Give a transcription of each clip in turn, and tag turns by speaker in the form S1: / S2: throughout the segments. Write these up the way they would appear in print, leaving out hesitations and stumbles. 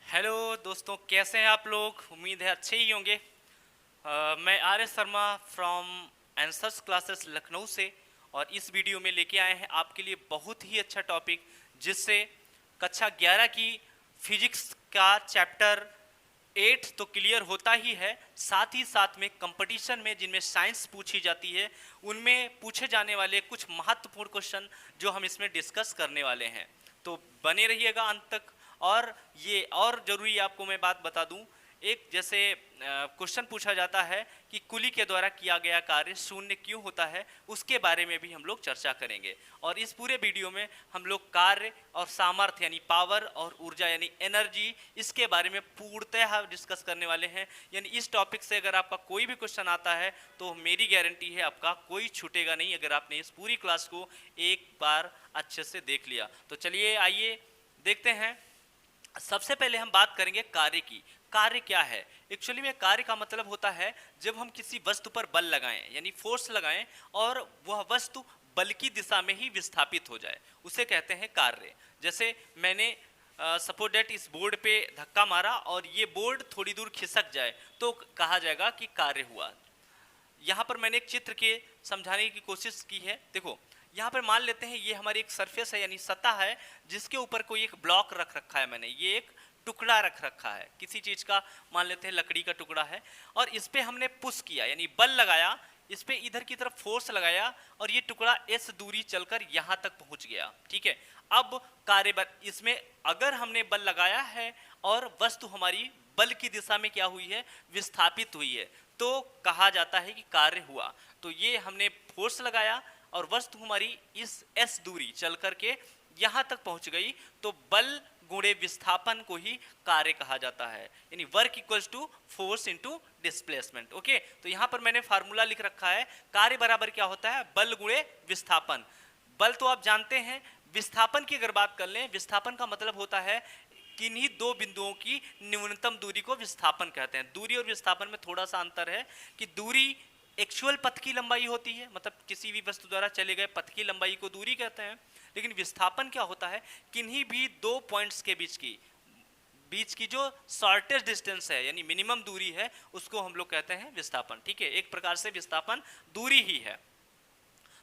S1: Hello दोस्तों, कैसे हैं आप लोग? उम्मीद है अच्छे ही होंगे। मैं R S Sharma from answers classes Lucknow से, और इस वीडियो में लेके आए हैं आपके लिए बहुत ही अच्छा टॉपिक, जिससे कक्षा 11 की फिजिक्स का चैप्टर 8 तो क्लियर होता ही है, साथ ही साथ में कंपटीशन में जिनमें साइंस पूछी जाती है उनमें पूछे जाने वाले कुछ महत्वपूर्ण क्वेश्चन जो हम इसमें डिस्कस करने वाले हैं। तो बने रहिएगा अंत तक। और ये और जरूरी आपको मैं बात बता दूं, एक जैसे क्वेश्चन पूछा जाता है कि कुली के द्वारा किया गया कार्य शून्य क्यों होता है, उसके बारे में भी हम लोग चर्चा करेंगे। और इस पूरे वीडियो में हम लोग कार्य और सामर्थ्य यानी पावर और ऊर्जा यानी एनर्जी, इसके बारे में पूर्णतः डिस्कस करने वाले हैं। यानी इस टॉपिक से अगर आपका कोई भी क्वेश्चन आता है तो मेरी गारंटी है आपका कोई छूटेगा नहीं, अगर आपने इस पूरी क्लास को एक बार अच्छे से देख लिया। तो चलिए आइए देखते हैं। सबसे पहले हम बात करेंगे कार्य की। कार्य क्या है? एक्चुअली में कार्य का मतलब होता है जब हम किसी वस्तु पर बल लगाएं यानी फोर्स लगाएं और वह वस्तु बल की दिशा में ही विस्थापित हो जाए, उसे कहते हैं कार्य। जैसे मैंने सपोज डेट इस बोर्ड पे धक्का मारा और ये बोर्ड थोड़ी दूर खिसक जाए तो कहा जाएगा कि कार्य हुआ। यहाँ पर मैंने एक चित्र के समझाने की कोशिश की है। देखो, यहाँ पर मान लेते हैं ये हमारी एक सरफेस है यानी सतह है, जिसके ऊपर कोई एक ब्लॉक रख रखा है। मैंने ये एक टुकड़ा रख रखा है किसी चीज का, मान लेते हैं लकड़ी का टुकड़ा है, और इस पे हमने पुश किया यानी बल लगाया, इस पे इधर की तरफ फोर्स लगाया और ये टुकड़ा एस दूरी चलकर यहाँ तक पहुंच गया। ठीक है, अब कार्य इसमें अगर हमने बल लगाया है और वस्तु हमारी बल की दिशा में क्या हुई है, विस्थापित हुई है, तो कहा जाता है कि कार्य हुआ। तो ये हमने फोर्स लगाया और वस्तु हमारी इस एस दूरी चल करके यहां तक पहुंच गई, तो बल गुणे विस्थापन को ही कार्य कहा जाता है। यानी work equals to force into displacement. Okay, तो यहां पर मैंने फार्मूला लिख रखा है, कार्य बराबर क्या होता है, बल गुणे विस्थापन। बल तो आप जानते हैं, विस्थापन की अगर बात कर लें, विस्थापन का मतलब होता है किन्हीं दो बिंदुओं की न्यूनतम दूरी को विस्थापन कहते हैं। दूरी और विस्थापन में थोड़ा सा अंतर है कि दूरी एक्चुअल पथ की लंबाई होती है, मतलब किसी भी वस्तु द्वारा चले गए पथ की लंबाई को दूरी कहते हैं, लेकिन विस्थापन क्या होता है, किन्हीं भी दो पॉइंट्स के बीच की जो शॉर्टेस्ट डिस्टेंस है यानी मिनिमम दूरी है, उसको हम लोग कहते हैं विस्थापन। ठीक है, एक प्रकार से विस्थापन दूरी ही है।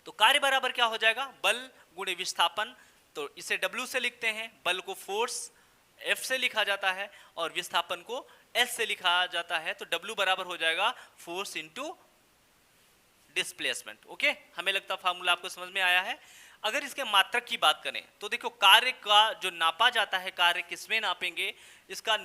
S1: तो कार्य बराबर क्या हो जाएगा, बल गुणे विस्थापन। तो इसे W से लिखते हैं, बल को फोर्स F से लिखा जाता है और विस्थापन को S से लिखा जाता है। तो W बराबर हो जाएगा फोर्स इनटू डिस्प्लेसमेंट। ओके, हमें लगता फार्मूला आपको समझ में आया है। अगर इसके मात्रक की बात करें तो देखो, कार्य का जो नापा जाता है, कार्य किसमें नापेंगे, इसका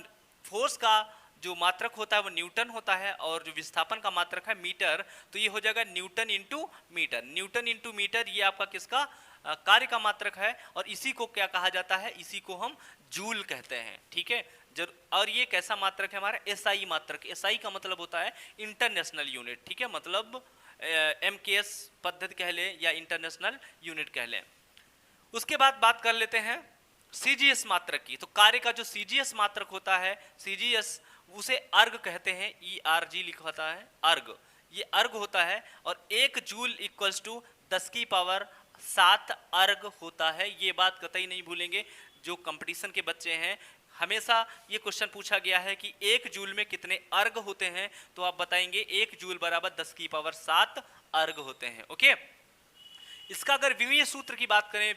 S1: फोर्स का जो मात्रक होता है वो न्यूटन होता है, और जो विस्थापन का मात्रक है मीटर, तो ये हो जाएगा newton into metre. Newton into metre ये आपका किसका कार्य का मात्रक है, और इसी को क्या कहा जाता है, इसी को हम जूल कहते हैं। ठीक है, और ये कैसा मात्रक है हमारा, एसआई मात्रक। एसआई का मतलब होता है इंटरनेशनल यूनिट। ठीक है, मतलब MKS पद्धति कह लें या इंटरनेशनल यूनिट कह लें। उसके बाद बात कर लेते हैं CGS मात्रक की। तो कार्य का जो CGS मात्रक होता है, CGS उसे अर्ग कहते हैं, ERG लिखा होता है, अर्ग। ये अर्ग होता है, और 1 जूल इक्वल्स टू 10⁻7 अर्ग होता है। ये बात कतई नहीं भूलेंगे, जो कंपटीशन के बच्चे हैं, हमेशा ये क्वेश्चन पूछा गया है कि 1 जूल में कितने अर्ग होते हैं, तो आप बताएंगे 1 जूल बराबर 10⁻7 अर्ग होते हैं। ओके, इसका अगर विमीय सूत्र की बात करें,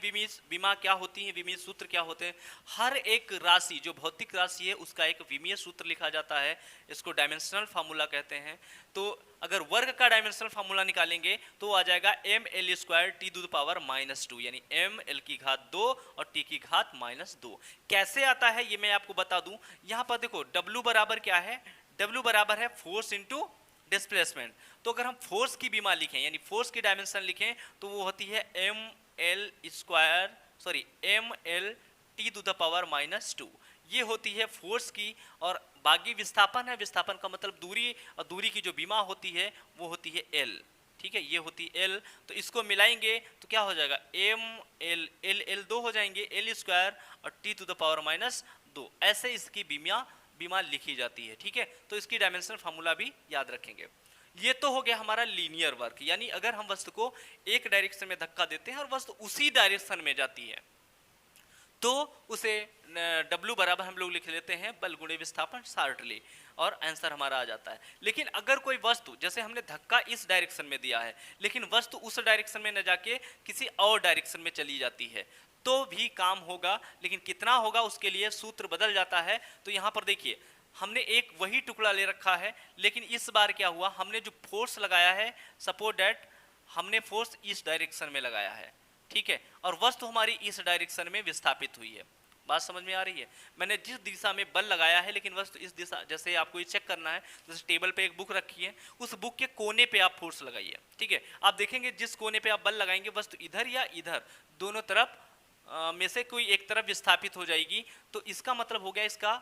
S1: विमा क्या होती है, विमीय सूत्र क्या होते हैं, हर एक राशि जो भौतिक राशि है उसका एक विमीय सूत्र लिखा जाता है, इसको डायमेंशनल फार्मूला कहते हैं। तो अगर वर्ग का डायमेंशनल फार्मूला निकालेंगे तो आ जाएगा ml² t⁻⁻2, यानी ml की घात 2 और t की घात -2। कैसे आता है ये मैं आपको बता दूं। यहाँ पर देखो, W बराबर क्या है, W बराबर है फोर्स इंटू डिस्प्लेसमेंट। तो अगर हम फोर्स की बीमा लिखें यानी फोर्स की डायमेंशन लिखें तो वो होती है ml t⁻⁻2, ये होती है फोर्स की। और बाकी विस्थापन है, विस्थापन का मतलब दूरी, और दूरी की जो बीमा होती है वो होती है L। ठीक है, ये होती L। तो इसको मिलाएंगे तो क्या हो जाएगा, L 2 हो जाएंगे, L² और t⁻⁻2, ऐसे इसकी बीमा लिखी जाती है। ठीक है, तो इसकी डायमेंशनल फार्मूला भी याद रखेंगे। ये तो हो गया हमारा लीनियर वर्क, यानी अगर हम वस्तु को एक डायरेक्शन में धक्का देते हैं और वस्तु उसी डायरेक्शन में जाती है तो उसे W बराबर हम लोग लिख लेते हैं बल गुणे विस्थापन शार्टली, और आंसर हमारा आ जाता है। लेकिन अगर कोई वस्तु, जैसे हमने धक्का इस डायरेक्शन में दिया है लेकिन वस्तु उस डायरेक्शन में न जाके किसी और डायरेक्शन में चली जाती है तो भी काम होगा, लेकिन कितना होगा उसके लिए सूत्र बदल जाता है। तो यहाँ पर देखिए हमने एक वही टुकड़ा ले रखा है, लेकिन इस बार क्या हुआ, हमने जो फोर्स लगाया है, सपोज दैट हमने फोर्स इस डायरेक्शन में लगाया है, ठीक है, और वस्तु हमारी इस डायरेक्शन में विस्थापित हुई है। बात समझ में आ रही है? मैंने जिस दिशा में बल लगाया है लेकिन वस्तु इस दिशा, जैसे आपको ये चेक करना है, जैसे टेबल पे एक बुक रखी है, उस बुक के कोने पे आप फोर्स लगाइए, ठीक है, आप देखेंगे जिस कोने पे आप बल लगाएंगे वस्तु इधर या इधर दोनों तरफ में से कोई एक तरफ विस्थापित हो जाएगी। तो इसका मतलब हो गया इसका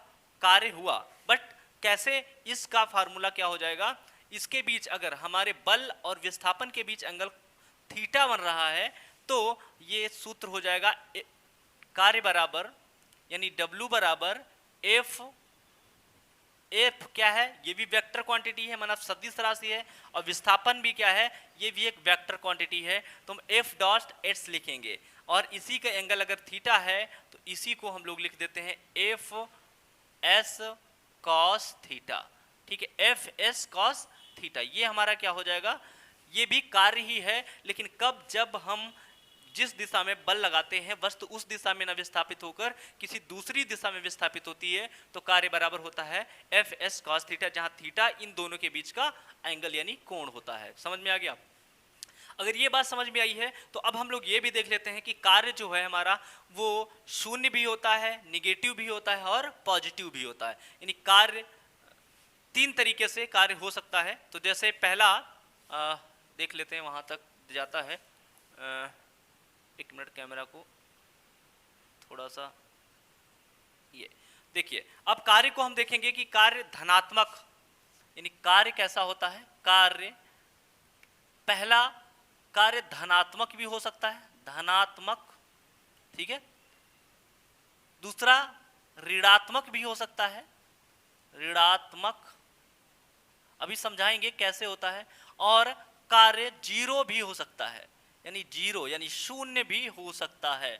S1: कार्य हुआ। बट कैसे, इसका फार्मूला क्या हो जाएगा, इसके बीच अगर हमारे बल और विस्थापन के बीच एंगल थीटा बन रहा है तो ये सूत्र हो जाएगा कार्य बराबर, यानी W बराबर F क्या है, ये भी वेक्टर क्वांटिटी है, माना सदिश राशि है, और विस्थापन भी क्या है, ये भी एक वेक्टर क्वांटिटी है। तो हम F डॉट एस लिखेंगे, और इसी का एंगल अगर थीटा है तो इसी को हम लोग लिख देते हैं एफ एस कॉस थीटा, ठीक है, एफ एस कॉस थीटा। ये हमारा क्या हो जाएगा, ये भी कार्य ही है, लेकिन कब, जब हम जिस दिशा में बल लगाते हैं वस्तु उस दिशा में न विस्थापित होकर किसी दूसरी दिशा में विस्थापित होती है तो कार्य बराबर होता है एफ एस कॉस थीटा, जहां थीटा इन दोनों के बीच का एंगल यानी कोण होता है। समझ में आ गया? अगर ये बात समझ में आई है तो अब हम लोग ये भी देख लेते हैं कि कार्य जो है हमारा वो शून्य भी होता है, निगेटिव भी होता है और पॉजिटिव भी होता है। यानी कार्य तीन तरीके से कार्य हो सकता है। तो जैसे पहला देख लेते हैं, वहां तक जाता है, एक मिनट कैमरा को थोड़ा सा, ये देखिए, अब कार्य को हम देखेंगे कि कार्य धनात्मक, यानी कार्य कैसा होता है, कार्य पहला कार्य धनात्मक भी हो सकता है, धनात्मक, ठीक है, दूसरा ऋणात्मक भी हो सकता है, ऋणात्मक, अभी समझाएंगे कैसे होता है, और कार्य जीरो भी हो सकता है, यानी जीरो यानी शून्य भी हो सकता है।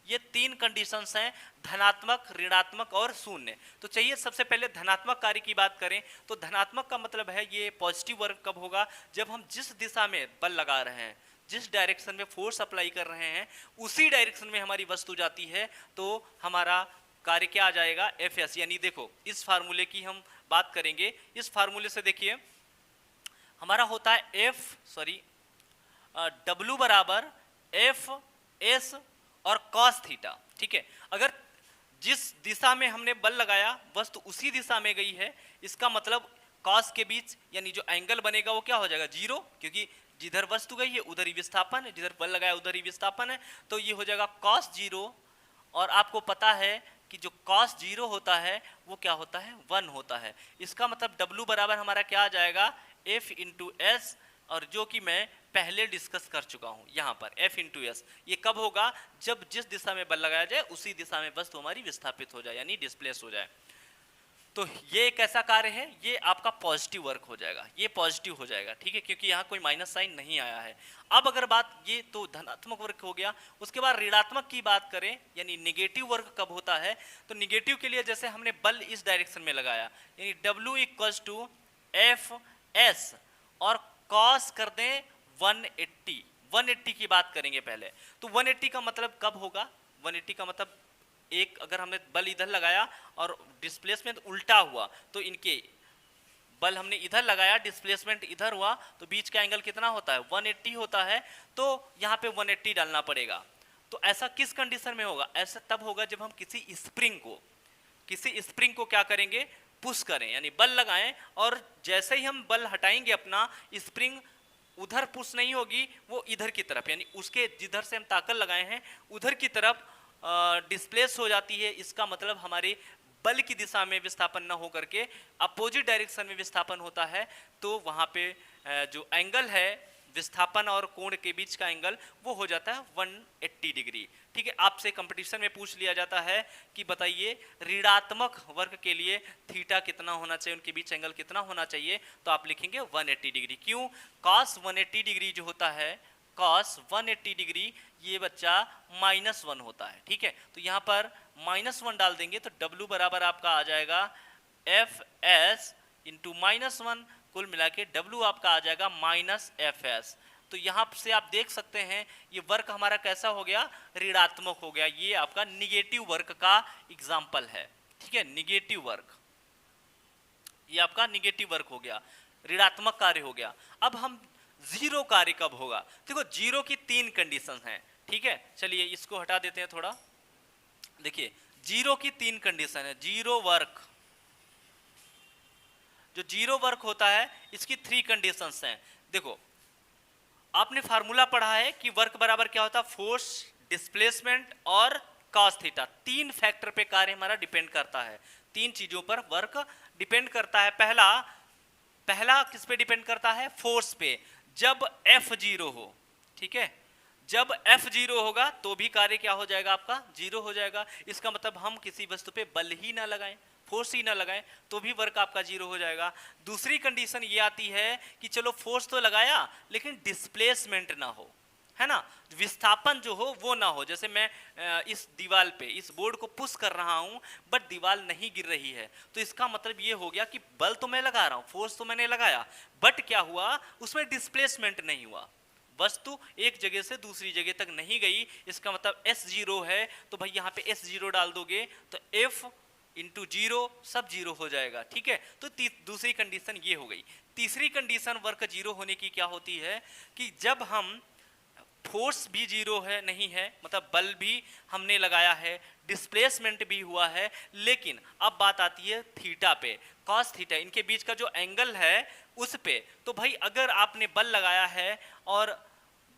S1: ये तीन कंडीशंस हैं, धनात्मक, ऋणात्मक और शून्य। तो चाहिए सबसे पहले धनात्मक कार्य की बात करें तो धनात्मक का मतलब है ये पॉजिटिव वर्क कब होगा, जब हम जिस दिशा में बल लगा रहे हैं, जिस डायरेक्शन में फोर्स अप्लाई कर रहे हैं उसी डायरेक्शन में हमारी वस्तु जाती है तो हमारा कार्य क्या आ जाएगा, एफ एस। यानी देखो इस फार्मूले की हम बात करेंगे, इस फार्मूले से देखिए हमारा होता है W बराबर एफ एस और कॉस थीटा, ठीक है। अगर जिस दिशा में हमने बल लगाया वस्तु उसी दिशा में गई है, इसका मतलब कॉस के बीच यानी जो एंगल बनेगा वो क्या हो जाएगा, जीरो, क्योंकि जिधर वस्तु गई है उधर ही विस्थापन है, जिधर बल लगाया उधर ही विस्थापन है, तो ये हो जाएगा कॉस जीरो। और आपको पता है कि जो कॉस जीरो होता है वो क्या होता है, 1 होता है। इसका मतलब W बराबर हमारा क्या आ जाएगा, F इंटू एस, और जो कि मैं पहले डिस्कस कर चुका हूं यहां पर, F इंटू एस। ये कब होगा, जब जिस दिशा में बल लगाया जाए उसी दिशा में वस्तु हमारी विस्थापित हो जाए यानी डिस्प्लेस हो जाए। तो ये एक ऐसा कार्य है, ये आपका पॉजिटिव वर्क हो जाएगा, ये पॉजिटिव हो जाएगा, ठीक है, क्योंकि यहाँ कोई माइनस साइन नहीं आया है। अब अगर बात, ये तो धनात्मक वर्क हो गया, उसके बाद ऋणात्मक की बात करें यानी निगेटिव वर्क कब होता है, तो निगेटिव के लिए जैसे हमने बल इस डायरेक्शन में लगाया यानी W equals to F S और कॉस कर दें 180 की बात करेंगे पहले। तो 180 का मतलब कब होगा, 180 का मतलब एक, अगर हमने बल इधर लगाया और डिस्प्लेसमेंट उल्टा हुआ तो इनके बल हमने इधर लगाया, डिस्प्लेसमेंट इधर हुआ, तो बीच का एंगल कितना होता है, 180 होता है। तो यहाँ पे 180 डालना पड़ेगा। तो ऐसा किस कंडीशन में होगा, ऐसा तब होगा जब हम किसी स्प्रिंग को क्या करेंगे, पुश करें, यानी बल लगाएं, और जैसे ही हम बल हटाएंगे अपना, स्प्रिंग उधर पुश नहीं होगी, वो इधर की तरफ, यानी उसके जिधर से हम ताकत लगाए हैं उधर की तरफ डिस्प्लेस हो जाती है। इसका मतलब हमारे बल की दिशा में विस्थापन न होकर के अपोजिट डायरेक्शन में विस्थापन होता है। तो वहाँ पे जो एंगल है विस्थापन और कोण के बीच का एंगल वो हो जाता है 180 डिग्री, ठीक है। आपसे कंपटीशन में पूछ लिया जाता है कि बताइए ऋणात्मक वर्ग के लिए थीटा कितना होना चाहिए, उनके बीच एंगल कितना होना चाहिए, तो आप लिखेंगे 180 डिग्री। क्यों, cos 180 डिग्री जो होता है कॉस 180 डिग्री ये बच्चा -1 होता है। ठीक है, तो यहाँ पर -1 डाल देंगे तो W बराबर आपका आ जाएगा FS इंटू -1, कुल मिला के W आपका आ जाएगा -FS। तो यहाँ से आप देख सकते हैं ये वर्क हमारा कैसा हो गया, ऋणात्मक हो गया। ये आपका निगेटिव वर्क का एग्जाम्पल है। ठीक है, निगेटिव वर्क, ये आपका निगेटिव वर्क हो गया, ऋणात्मक कार्य हो गया। अब हम जीरो कार्य कब होगा, देखो जीरो की 3 कंडीशन हैं। ठीक है, चलिए इसको हटा देते हैं थोड़ा। देखिए जीरो की 3 कंडीशन है। जीरो वर्क, जो जीरो वर्क होता है इसकी 3 कंडीशंस हैं। देखो आपने फार्मूला पढ़ा है कि वर्क बराबर क्या होता है, फोर्स, डिस्प्लेसमेंट और कॉस थीटा। 3 फैक्टर पे कार्य हमारा डिपेंड करता है, 3 चीजों पर वर्क डिपेंड करता है। पहला किस पे डिपेंड करता है, फोर्स पे। जब F0 हो, ठीक है, जब F0 होगा तो भी कार्य क्या हो जाएगा, आपका जीरो हो जाएगा। इसका मतलब हम किसी वस्तु पे बल ही ना लगाएं, फोर्स ही ना लगाएं तो भी वर्क आपका जीरो हो जाएगा। दूसरी कंडीशन ये आती है कि चलो फोर्स तो लगाया लेकिन डिस्प्लेसमेंट ना हो, है ना, विस्थापन जो हो वो ना हो। जैसे मैं इस दीवार पे इस बोर्ड को पुश कर रहा हूं बट दीवार नहीं गिर रही है, तो इसका मतलब ये हो गया कि बल तो मैं लगा रहा हूं, फोर्स तो मैंने लगाया, बट क्या हुआ, उसमें डिस्प्लेसमेंट नहीं हुआ, वस्तु एक जगह से दूसरी जगह तक नहीं गई। इसका मतलब S0 है, तो भाई यहाँ पे S0 डाल दोगे तो F इंटू जीरो सब जीरो हो जाएगा। ठीक है, तो दूसरी कंडीशन ये हो गई। तीसरी कंडीशन वर्क जीरो होने की क्या होती है कि जब हम फोर्स भी जीरो है नहीं है, मतलब बल भी हमने लगाया है, डिस्प्लेसमेंट भी हुआ है, लेकिन अब बात आती है थीटा पे, कॉस थीटा, इनके बीच का जो एंगल है उस पे। तो भाई अगर आपने बल लगाया है और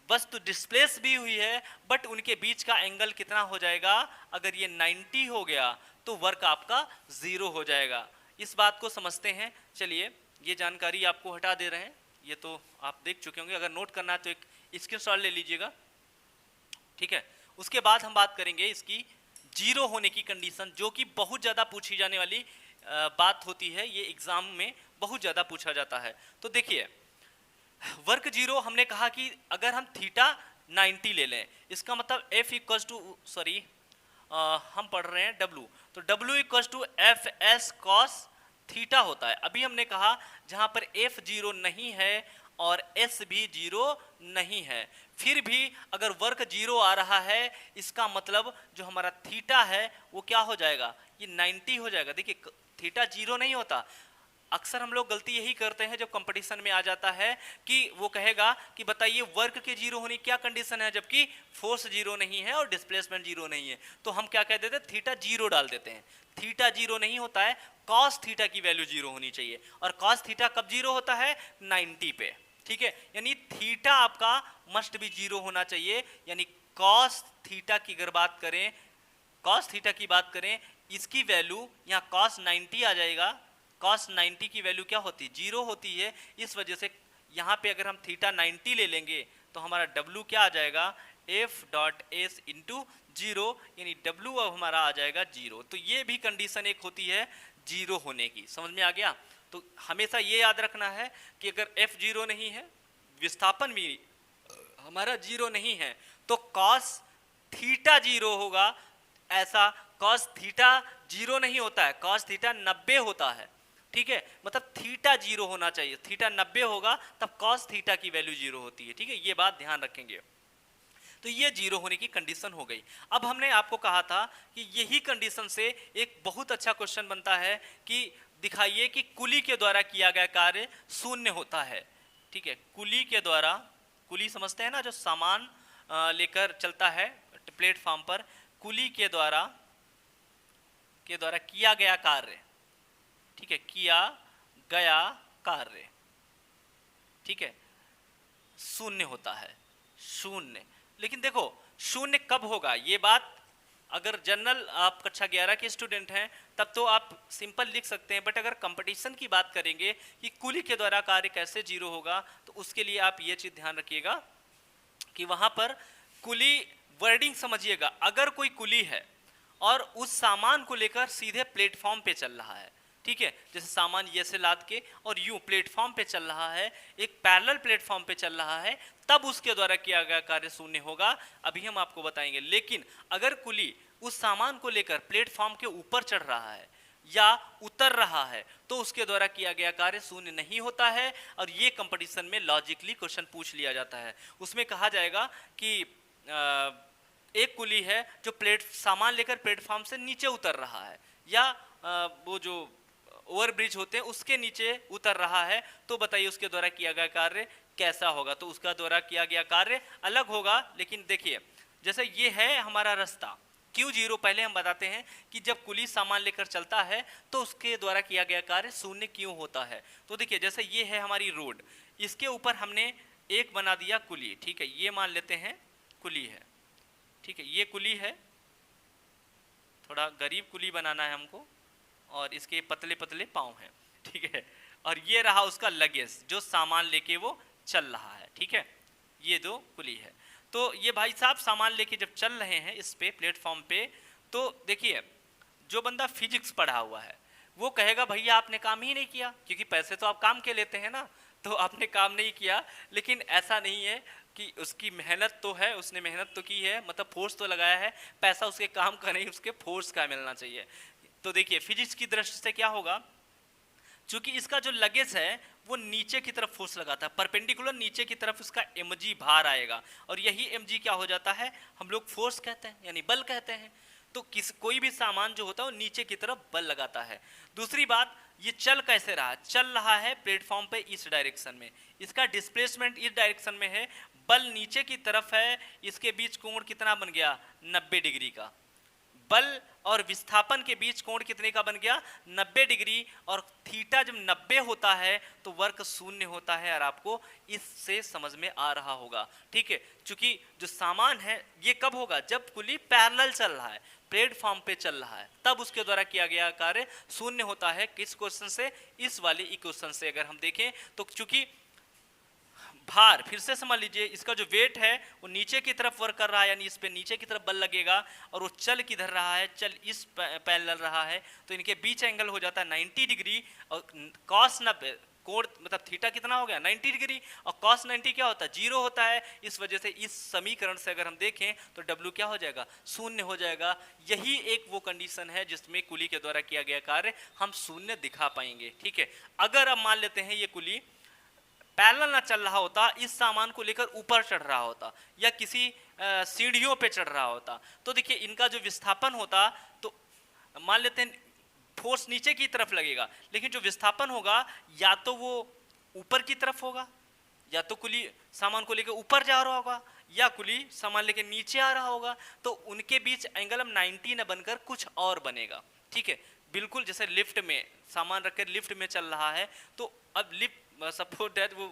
S1: वस्तु डिस्प्लेस भी हुई है बट उनके बीच का एंगल कितना हो जाएगा, अगर ये 90 हो गया तो वर्क आपका जीरो हो जाएगा। इस बात को समझते हैं। चलिए ये जानकारी आपको हटा दे रहे हैं, ये तो आप देख चुके होंगे, अगर नोट करना है तो एक स्क्रीनशॉट ले लीजिएगा। ठीक है, उसके बाद हम बात करेंगे इसकी जीरो होने की कंडीशन, जो कि बहुत ज़्यादा पूछी जाने वाली बात होती है, ये एग्जाम में बहुत ज़्यादा पूछा जाता है। तो देखिए वर्क जीरो हमने कहा कि अगर हम थीटा 90 ले लें, इसका मतलब F इक्वल टू, सॉरी हम पढ़ रहे हैं W, तो W equal to F S cos theta होता है। अभी हमने कहा जहां पर F जीरो नहीं है और S भी जीरो नहीं है, फिर भी अगर वर्क जीरो आ रहा है इसका मतलब जो हमारा थीटा है वो क्या हो जाएगा, ये 90 हो जाएगा। देखिए थीटा जीरो नहीं होता, अक्सर हम लोग गलती यही करते हैं जब कंपटीशन में आ जाता है कि वो कहेगा कि बताइए वर्क के जीरो होने की क्या कंडीशन है, जबकि फोर्स जीरो नहीं है और डिस्प्लेसमेंट जीरो नहीं है, तो हम क्या कह देते हैं, थीटा जीरो डाल देते हैं। थीटा जीरो नहीं होता है, कॉस थीटा की वैल्यू जीरो होनी चाहिए, और कॉस थीटा कब जीरो होता है, 90 पे। ठीक है, यानी थीटा आपका मस्ट भी जीरो होना चाहिए, यानी कॉस थीटा की अगर बात करें, कॉस थीटा की बात करें, इसकी वैल्यू यहाँ कॉस 90 आ जाएगा। कॉस 90 की वैल्यू क्या होती है, जीरो होती है, इस वजह से यहाँ पे अगर हम थीटा 90 ले लेंगे तो हमारा W क्या आ जाएगा, F dot S into zero, यानी W अब हमारा आ जाएगा जीरो। तो ये भी कंडीशन एक होती है जीरो होने की, समझ में आ गया। तो हमेशा ये याद रखना है कि अगर F जीरो नहीं है, विस्थापन भी हमारा जीरो नहीं है, तो कॉस थीटा जीरो होगा। ऐसा कॉस थीटा जीरो नहीं होता है, कॉस थीटा 90 होता है। ठीक है, मतलब थीटा जीरो होना चाहिए, थीटा 90 होगा तब कॉस थीटा की वैल्यू जीरो होती है। ठीक है, ये बात ध्यान रखेंगे। तो ये जीरो होने की कंडीशन हो गई। अब हमने आपको कहा था कि यही कंडीशन से एक बहुत अच्छा क्वेश्चन बनता है कि दिखाइए कि कुली के द्वारा किया गया कार्य शून्य होता है। ठीक है, कुली के द्वारा, कुली समझते हैं ना, जो सामान लेकर चलता है प्लेटफॉर्म पर, कुली के द्वारा किया गया कार्य, ठीक है, किया गया कार्य, ठीक है, शून्य होता है, शून्य। लेकिन देखो शून्य कब होगा, ये बात अगर जनरल आप कक्षा 11 के स्टूडेंट हैं तब तो आप सिंपल लिख सकते हैं, बट अगर कंपटीशन की बात करेंगे कि कुली के द्वारा कार्य कैसे जीरो होगा, तो उसके लिए आप ये चीज ध्यान रखिएगा कि वहां पर कुली वर्डिंग समझिएगा। अगर कोई कुली है और उस सामान को लेकर सीधे प्लेटफॉर्म पे चल रहा है, ठीक है। जैसे सामान ये से लाद के और यूं प्लेटफॉर्म पे चल रहा है, एक पैरेलल प्लेटफॉर्म पे चल रहा है, तब उसके द्वारा किया गया कार्य शून्य होगा। अभी हम आपको बताएंगे। लेकिन अगर कुली उस सामान को लेकर प्लेटफॉर्म के ऊपर चढ़ रहा है या उतर रहा है तो उसके द्वारा किया गया कार्य शून्य नहीं होता है। और ये कंपटीशन में लॉजिकली क्वेश्चन पूछ लिया जाता है। उसमें कहा जाएगा कि एक कुली है जो सामान लेकर प्लेटफॉर्म से नीचे उतर रहा है या वो जो ओवरब्रिज होते हैं उसके नीचे उतर रहा है, तो बताइए उसके द्वारा किया गया कार्य कैसा होगा। तो उसका द्वारा किया गया कार्य अलग होगा। लेकिन देखिए जैसे ये है हमारा रास्ता Q0, पहले हम बताते हैं कि जब कुली सामान लेकर चलता है तो उसके द्वारा किया गया कार्य शून्य क्यों होता है। तो देखिए जैसे ये है हमारी रोड, इसके ऊपर हमने एक बना दिया कुली, ठीक है, ये मान लेते हैं कुली है, ठीक है, ये कुली है, थोड़ा गरीब कुली बनाना है हमको और इसके पतले पतले पाँव हैं, ठीक है। और ये रहा उसका लगेज जो सामान लेके वो चल रहा है, ठीक है, ये दो कुली है। तो ये भाई साहब सामान लेके जब चल रहे हैं इस पे प्लेटफॉर्म पे, तो देखिए जो बंदा फिजिक्स पढ़ा हुआ है वो कहेगा भैया आपने काम ही नहीं किया, क्योंकि पैसे तो आप काम के लेते हैं ना, तो आपने काम नहीं किया। लेकिन ऐसा नहीं है कि उसकी मेहनत तो है, उसने मेहनत तो की है, मतलब फोर्स तो लगाया है, पैसा उसके काम का नहीं उसके फोर्स का मिलना चाहिए। तो देखिए फिजिक्स की दृष्टि से क्या होगा, चूंकि इसका जो लगेज है वो नीचे की तरफ फोर्स लगाता है, परपेंडिकुलर नीचे की तरफ उसका mg भार आएगा, और यही mg क्या हो जाता है, हम लोग फोर्स कहते हैं यानी बल कहते हैं। तो कोई भी सामान जो होता है वो नीचे की तरफ बल लगाता है। दूसरी बात, ये चल कैसे रहा, चल रहा है प्लेटफॉर्म पे इस डायरेक्शन में, इसका डिस्प्लेसमेंट इस डायरेक्शन में है, बल नीचे की तरफ है, इसके बीच कोण कितना बन गया, 90 डिग्री का। बल और विस्थापन के बीच कोण कितने का बन गया, 90 डिग्री। और थीटा जब 90 होता है तो वर्क शून्य होता है, और आपको इससे समझ में आ रहा होगा, ठीक है। क्योंकि जो सामान है ये कब होगा, जब कुली पैरेलल चल रहा है, प्लेटफॉर्म पे चल रहा है, तब उसके द्वारा किया गया कार्य शून्य होता है। किस क्वेश्चन से, इस वाले इक्वेशन से अगर हम देखें तो, चूंकि भार, फिर से समझ लीजिए, इसका जो वेट है वो नीचे की तरफ वर्क कर रहा है, यानी इस पे नीचे की तरफ बल लगेगा, और वो चल किधर रहा है, चल इस पैरेलल रहा है, तो इनके बीच एंगल हो जाता है 90 डिग्री। और cos 90 कोण मतलब थीटा कितना हो गया, 90 डिग्री, और cos 90 क्या होता है, 0 होता है। इस वजह से इस समीकरण से अगर हम देखें तो W क्या हो जाएगा, शून्य हो जाएगा। यही एक वो कंडीशन है जिसमें कुली के द्वारा किया गया कार्य हम शून्य दिखा पाएंगे, ठीक है। अगर अब मान लेते हैं ये कुली पैरेलल ना चल रहा होता, इस सामान को लेकर ऊपर चढ़ रहा होता या किसी सीढ़ियों पे चढ़ रहा होता, तो देखिए इनका जो विस्थापन होता, तो मान लेते हैं फोर्स नीचे की तरफ लगेगा, लेकिन जो विस्थापन होगा या तो वो ऊपर की तरफ होगा, या तो कुली सामान को लेकर ऊपर जा रहा होगा, या कुली सामान लेकर नीचे आ रहा होगा। तो उनके बीच एंगल अब 90 न बनकर कुछ और बनेगा, ठीक है। बिल्कुल जैसे लिफ्ट में सामान रखकर लिफ्ट में चल रहा है, तो अब लिफ्ट सपोज दैट वो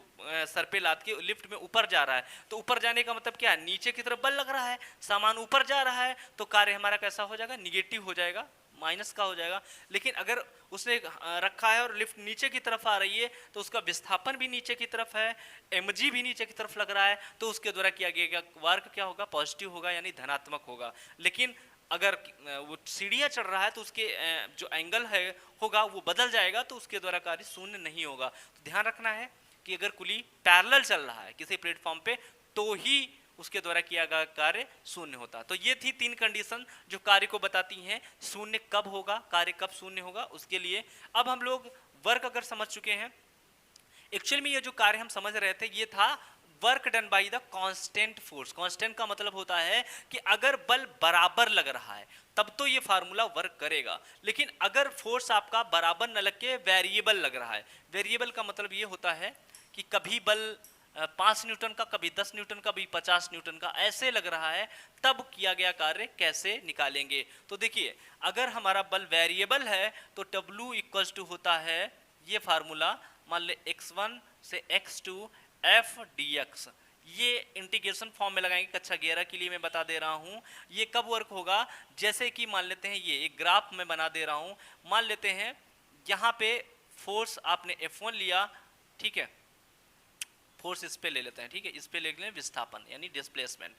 S1: सर पे लाद के लिफ्ट में ऊपर जा रहा है, तो ऊपर जाने का मतलब क्या है, नीचे की तरफ बल लग रहा है, सामान ऊपर जा रहा है, तो कार्य हमारा कैसा हो जाएगा, निगेटिव हो जाएगा, माइनस का हो जाएगा। लेकिन अगर उसने रखा है और लिफ्ट नीचे की तरफ आ रही है, तो उसका विस्थापन भी नीचे की तरफ है, mg भी नीचे की तरफ लग रहा है, तो उसके द्वारा किया गया वर्क क्या होगा, पॉजिटिव होगा, यानी धनात्मक होगा। लेकिन अगर वो सीढ़ियाँ चढ़ रहा है तो उसके जो एंगल है होगा वो बदल जाएगा, तो उसके द्वारा कार्य शून्य नहीं होगा। तो ध्यान रखना है कि अगर कुली पैरेलल चल रहा है किसी प्लेटफॉर्म पे, तो ही उसके द्वारा किया गया कार्य शून्य होता। तो ये थी 3 कंडीशन जो कार्य को बताती हैं शून्य कब होगा, कार्य कब शून्य होगा उसके लिए। अब हम लोग वर्क अगर समझ चुके हैं, एक्चुअल में ये जो कार्य हम समझ रहे थे ये था work done by the constant force. Constant का मतलब होता है कि अगर बल बराबर लग रहा है तब तो ये फार्मूला वर्क करेगा, लेकिन अगर फोर्स आपका बराबर न लग के वेरिएबल लग रहा है, वेरिएबल का मतलब ये होता है कि कभी बल 5 न्यूटन का, कभी 10 न्यूटन का, कभी 50 न्यूटन का ऐसे लग रहा है, तब किया गया कार्य कैसे निकालेंगे। तो देखिए अगर हमारा बल वेरिएबल है तो W इक्वल्स टू होता है ये फार्मूला, मान ले x1 से x2 f dx, ये इंटीग्रेशन फॉर्म में लगाएंगे, कक्षा 11 के लिए मैं बता दे रहा हूँ। ये कब वर्क होगा, जैसे कि मान लेते हैं ये एक ग्राफ में बना दे रहा हूँ, मान लेते हैं यहाँ पे फोर्स आपने F1 लिया, ठीक है, फोर्स इस पे ले लेते हैं, ठीक है, इस पे ले लें विस्थापन यानी डिस्प्लेसमेंट।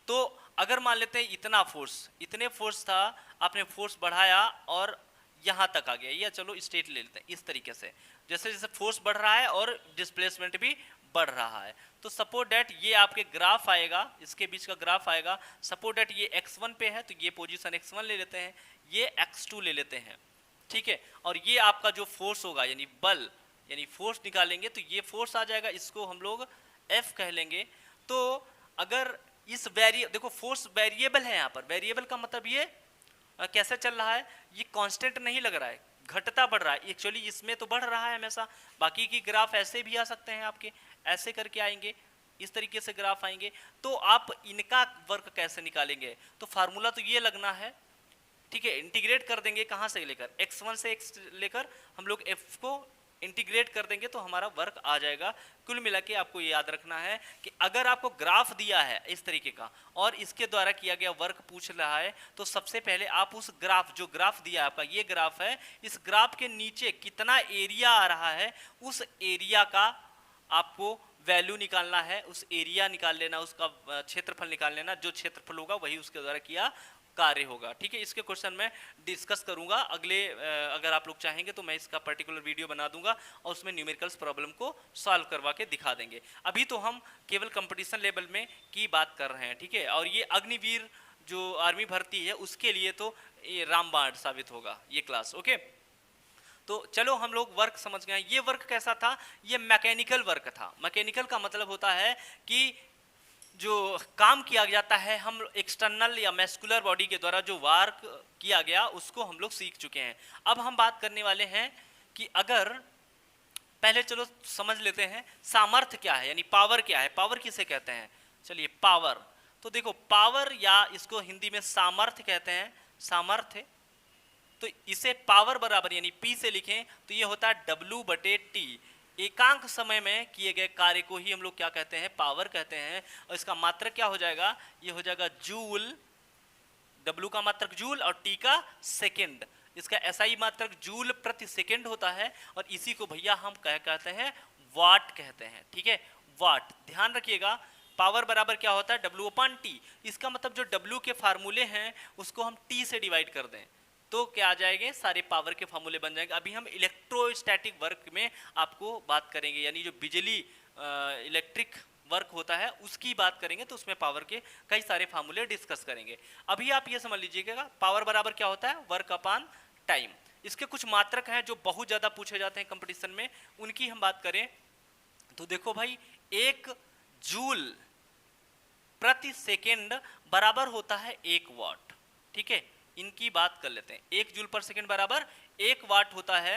S1: तो अगर मान लेते हैं इतना फोर्स, इतने फोर्स था, आपने फोर्स बढ़ाया और यहाँ तक आ गया, या चलो स्टेट ले लेते हैं इस तरीके से, जैसे जैसे फोर्स बढ़ रहा है और डिस्प्लेसमेंट भी बढ़ रहा है। तो सपोज डेट ये आपके ग्राफ आएगा, इसके बीच का ग्राफ आएगा, सपोज डेट ये x1 पे है तो ये पोजीशन x1 ले लेते हैं, ये x2 ले लेते हैं, ठीक है। और ये आपका जो फोर्स होगा यानी बल यानी फोर्स निकालेंगे तो ये फोर्स आ जाएगा, इसको हम लोग F कह लेंगे। तो अगर इस देखो फोर्स वेरिएबल है, यहाँ पर वेरिएबल का मतलब ये कैसे चल रहा है, ये कांस्टेंट नहीं लग रहा है, घटता बढ़ रहा है। एक्चुअली इसमें तो बढ़ रहा है हमेशा, बाकी की ग्राफ ऐसे भी आ सकते हैं आपके, ऐसे करके आएंगे, इस तरीके से ग्राफ आएंगे। तो आप इनका वर्क कैसे निकालेंगे, तो फार्मूला तो ये लगना है, ठीक है। इंटीग्रेट कर देंगे, कहाँ से लेकर x1 से x लेकर हम लोग f को इंटीग्रेट कर देंगे तो हमारा वर्क आ जाएगा। कुल मिला के आपको ये याद रखना है कि अगर आपको ग्राफ दिया है इस तरीके का और इसके द्वारा किया गया वर्क पूछ रहा है, तो सबसे पहले आप उस ग्राफ, जो ग्राफ दिया है आपका ये ग्राफ है, इस ग्राफ के नीचे कितना एरिया आ रहा है उस एरिया का आपको वैल्यू निकालना है, उस एरिया निकाल लेना, उसका क्षेत्रफल निकाल लेना, जो क्षेत्रफल होगा वही उसके द्वारा किया कार्य होगा, ठीक है। इसके क्वेश्चन में डिस्कस करूंगा अगले, अगर आप लोग चाहेंगे तो मैं इसका पर्टिकुलर वीडियो बना दूंगा और उसमें न्यूमेरिकल्स प्रॉब्लम को सॉल्व करवा के दिखा देंगे। अभी तो हम केवल कंपटीशन लेवल में की बात कर रहे हैं, ठीक है। और ये अग्निवीर जो आर्मी भर्ती है उसके लिए तो ये रामबाण साबित होगा ये क्लास, ओके। तो चलो हम लोग वर्क समझ गए। ये वर्क कैसा था, ये मैकेनिकल वर्क था। मैकेनिकल का मतलब होता है कि जो काम किया जाता है, हम एक्सटर्नल या मैस्कुलर बॉडी के द्वारा जो वर्क किया गया उसको हम लोग सीख चुके हैं। अब हम बात करने वाले हैं कि अगर पहले चलो समझ लेते हैं सामर्थ्य क्या है, यानी पावर क्या है, पावर किसे कहते हैं। चलिए पावर, तो देखो पावर या इसको हिंदी में सामर्थ्य कहते हैं, सामर्थ्य। तो इसे पावर बराबर यानी P से लिखें तो ये होता है W/T। एकांक समय में किए गए कार्य को ही हम लोग क्या कहते हैं, पावर कहते हैं। और इसका मात्रक क्या हो जाएगा, ये हो जाएगा जूल, W का मात्रक जूल और T का सेकेंड। इसका SI मात्रक जूल प्रति सेकेंड होता है और इसी को भैया हम कहते हैं वाट कहते हैं, ठीक है, वाट। ध्यान रखिएगा पावर बराबर क्या होता है W/T। इसका मतलब जो W के फार्मूले हैं उसको हम T से डिवाइड कर दें तो क्या आ जाएंगे, सारे पावर के फार्मूले बन जाएंगे। अभी हम इलेक्ट्रोस्टैटिक वर्क में आपको बात करेंगे, यानी जो बिजली इलेक्ट्रिक वर्क होता है उसकी बात करेंगे, तो उसमें पावर के कई सारे फार्मूले डिस्कस करेंगे। अभी आप ये समझ लीजिएगा पावर बराबर क्या होता है, वर्क अपॉन टाइम। इसके कुछ मात्रक हैं जो बहुत ज़्यादा पूछे जाते हैं कंपटीशन में, उनकी हम बात करें तो देखो भाई 1 जूल प्रति सेकेंड बराबर होता है 1 वाट, ठीक है। इनकी बात कर लेते हैं, 1 जूल पर सेकेंड बराबर 1 वाट होता है।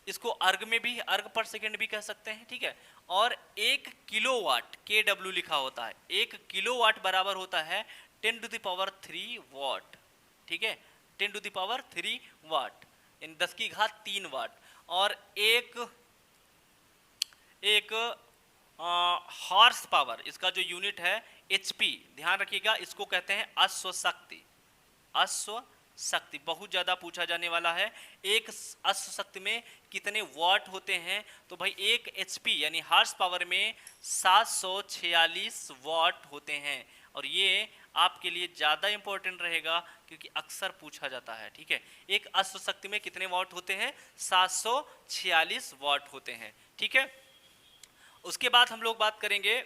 S1: इसको अर्ग में भी अर्ग पर सेकेंड भी कह सकते हैं, ठीक है। और 1 किलोवाट KW लिखा होता है, 1 किलोवाट बराबर होता है 10⁻³ वाट, ठीक है, 10⁻³ वाट, इन 10 की घात 3 वाट। और एक हॉर्स पावर, इसका जो यूनिट है HP, ध्यान रखिएगा इसको कहते हैं अश्वशक्ति। अश्वशक्ति बहुत ज्यादा पूछा जाने वाला है। एक अश्वशक्ति में कितने वाट होते हैं, तो भाई 1 HP यानी हॉर्स पावर में 746 वाट होते हैं। और ये आपके लिए ज्यादा इंपॉर्टेंट रहेगा क्योंकि अक्सर पूछा जाता है, ठीक है। एक अश्वशक्ति में कितने वाट होते हैं, 746 वाट होते हैं, ठीक है। उसके बाद हम लोग बात करेंगे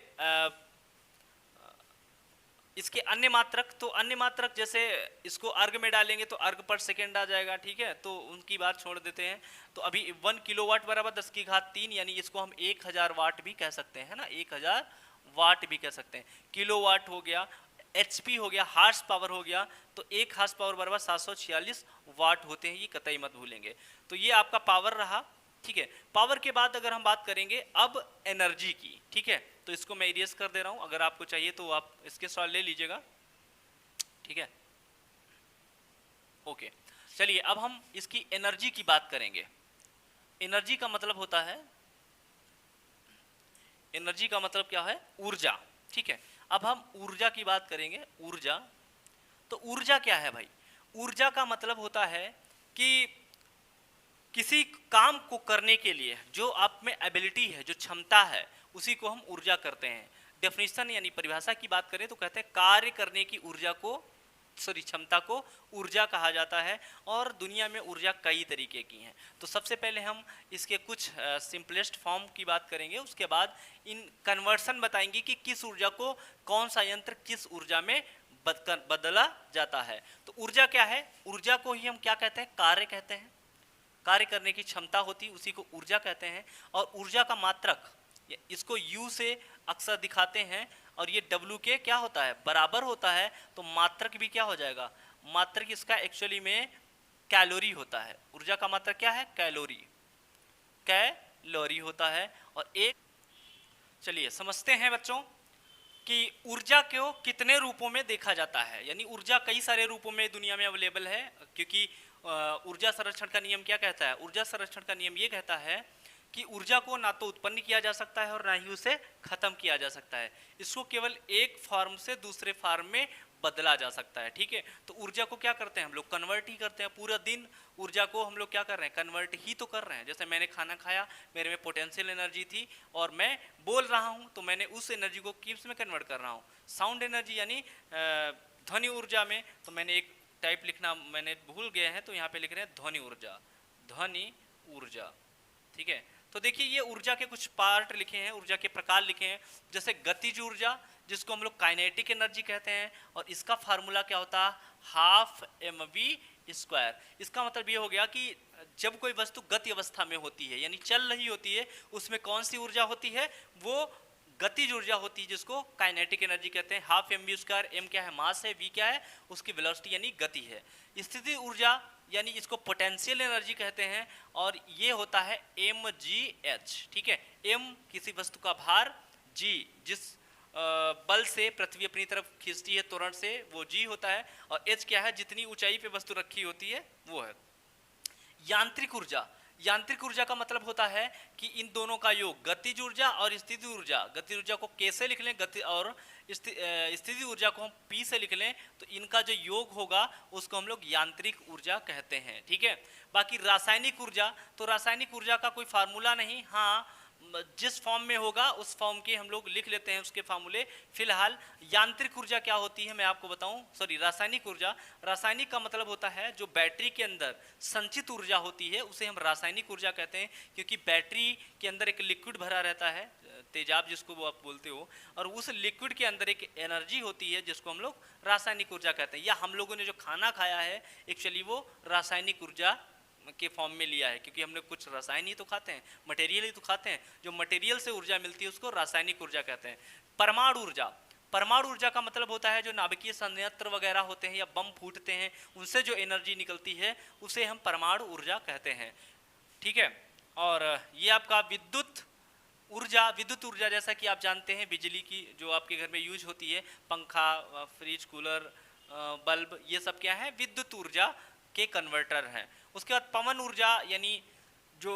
S1: इसके अन्य मात्रक। तो अन्य मात्रक जैसे इसको अर्ग में डालेंगे तो अर्ग पर सेकेंड आ जाएगा, ठीक है, तो उनकी बात छोड़ देते हैं। तो अभी 1 किलोवाट बराबर 10 की घात 3, यानी इसको हम 1000 वाट भी कह सकते हैं ना, 1000 वाट भी कह सकते हैं। किलोवाट हो गया, HP हो गया, हार्स पावर हो गया, तो 1 हार्स पावर बराबर 746 वाट होते हैं, ये कतई मत भूलेंगे। तो ये आपका पावर रहा, ठीक है। पावर के बाद अगर हम बात करेंगे अब एनर्जी की, ठीक है, तो इसको मैं इरेज कर दे रहा हूं, अगर आपको चाहिए तो आप इसके सॉल्व ले लीजिएगा, ठीक है, ओके। चलिए अब हम इसकी एनर्जी की बात करेंगे। एनर्जी का मतलब होता है, एनर्जी का मतलब क्या है, ऊर्जा, ठीक है। अब हम ऊर्जा की बात करेंगे। ऊर्जा, तो ऊर्जा क्या है भाई, ऊर्जा का मतलब होता है कि किसी काम को करने के लिए जो आप में एबिलिटी है, जो क्षमता है, उसी को हम ऊर्जा करते हैं। डेफिनेशन यानी परिभाषा की बात करें तो कहते हैं कार्य करने की ऊर्जा को क्षमता को ऊर्जा कहा जाता है। और दुनिया में ऊर्जा कई तरीके की हैं। तो सबसे पहले हम इसके कुछ सिंपलेस्ट फॉर्म की बात करेंगे, उसके बाद इन कन्वर्सन बताएंगे कि किस ऊर्जा को कौन सा यंत्र किस ऊर्जा में बदला जाता है। तो ऊर्जा क्या है? ऊर्जा को ही हम क्या कहते हैं? कार्य कहते हैं। कार्य करने की क्षमता होती है उसी को ऊर्जा कहते हैं। और ऊर्जा का मात्रक, इसको U से अक्सर दिखाते हैं, और ये W के क्या होता है? बराबर होता है। तो मात्रक भी क्या हो जाएगा? मात्रक इसका एक्चुअली में कैलोरी होता है। ऊर्जा का मात्रक क्या है? कैलोरी, कैलोरी होता है। और एक, चलिए समझते हैं बच्चों कि ऊर्जा को कितने रूपों में देखा जाता है। यानी ऊर्जा कई सारे रूपों में दुनिया में अवेलेबल है, क्योंकि ऊर्जा संरक्षण का नियम क्या कहता है? ऊर्जा संरक्षण का नियम ये कहता है कि ऊर्जा को ना तो उत्पन्न किया जा सकता है और ना ही उसे खत्म किया जा सकता है। इसको केवल एक फॉर्म से दूसरे फॉर्म में बदला जा सकता है। ठीक है, तो ऊर्जा को क्या करते हैं हम लोग? कन्वर्ट ही करते हैं। पूरा दिन ऊर्जा को हम लोग क्या कर रहे हैं? कन्वर्ट ही तो कर रहे हैं। जैसे मैंने खाना खाया, मेरे में पोटेंशियल एनर्जी थी और मैं बोल रहा हूँ, तो मैंने उस एनर्जी को किस में कन्वर्ट कर रहा हूँ? साउंड एनर्जी यानी ध्वनि ऊर्जा में। तो मैंने एक टाइप लिखना मैंने भूल गए हैं, तो यहाँ पे लिख रहे हैं ध्वनि ऊर्जा, ध्वनि ऊर्जा। ठीक है, तो देखिए ये ऊर्जा के कुछ पार्ट लिखे हैं, ऊर्जा के प्रकार लिखे हैं। जैसे गतिज ऊर्जा, जिसको हम लोग काइनेटिक एनर्जी कहते हैं, और इसका फार्मूला क्या होता है? Half mv²। इसका मतलब ये हो गया कि जब कोई वस्तु गति अवस्था में होती है, यानी चल रही होती है, उसमें कौन सी ऊर्जा होती है? वो गतिज ऊर्जा होती है, जिसको काइनेटिक एनर्जी कहते हैं। हाफ mv², m क्या है? मास है, v क्या है? उसकी वेलोसिटी यानी गति है। स्थिति ऊर्जा यानी इसको पोटेंशियल एनर्जी कहते हैं, और ये होता है mgh। ठीक है, m किसी वस्तु का भार, g जिस बल से पृथ्वी अपनी तरफ खींचती है त्वरण से, वो g होता है, और h क्या है? जितनी ऊंचाई पे वस्तु रखी होती है वो है। यांत्रिक ऊर्जा, यांत्रिक ऊर्जा का मतलब होता है कि इन दोनों का योग, गतिज ऊर्जा और स्थिति ऊर्जा। गतिज ऊर्जा को K से लिख लें, गति और स्थिति ऊर्जा को हम P से लिख लें, तो इनका जो योग होगा उसको हम लोग यांत्रिक ऊर्जा कहते हैं। ठीक है, बाकी रासायनिक ऊर्जा, तो रासायनिक ऊर्जा का कोई फार्मूला नहीं, हाँ जिस फॉर्म में होगा उस फॉर्म के हम लोग लिख लेते हैं उसके फार्मूले। फिलहाल यांत्रिक ऊर्जा क्या होती है मैं आपको बताऊं, सॉरी रासायनिक ऊर्जा, रासायनिक का मतलब होता है जो बैटरी के अंदर संचित ऊर्जा होती है उसे हम रासायनिक ऊर्जा कहते हैं, क्योंकि बैटरी के अंदर एक लिक्विड भरा रहता है, तेजाब जिसको वो आप बोलते हो, और उस लिक्विड के अंदर एक एनर्जी होती है जिसको हम लोग रासायनिक ऊर्जा कहते हैं। या हम लोगों ने जो खाना खाया है एक्चुअली वो रासायनिक ऊर्जा के फॉर्म में लिया है, क्योंकि हमने कुछ रसायन ही तो खाते हैं, मटेरियल ही तो खाते हैं। जो मटेरियल से ऊर्जा मिलती है उसको रासायनिक ऊर्जा कहते हैं। परमाणु ऊर्जा, परमाणु ऊर्जा का मतलब होता है जो नाभिकीय संयंत्र वगैरह होते हैं या बम फूटते हैं उनसे जो एनर्जी निकलती है उसे हम परमाणु ऊर्जा कहते हैं। ठीक है, और ये आपका विद्युत ऊर्जा, विद्युत ऊर्जा जैसा कि आप जानते हैं बिजली की जो आपके घर में यूज होती है, पंखा, फ्रिज, कूलर, बल्ब, ये सब क्या है? विद्युत ऊर्जा के कन्वर्टर हैं। उसके बाद पवन ऊर्जा यानी जो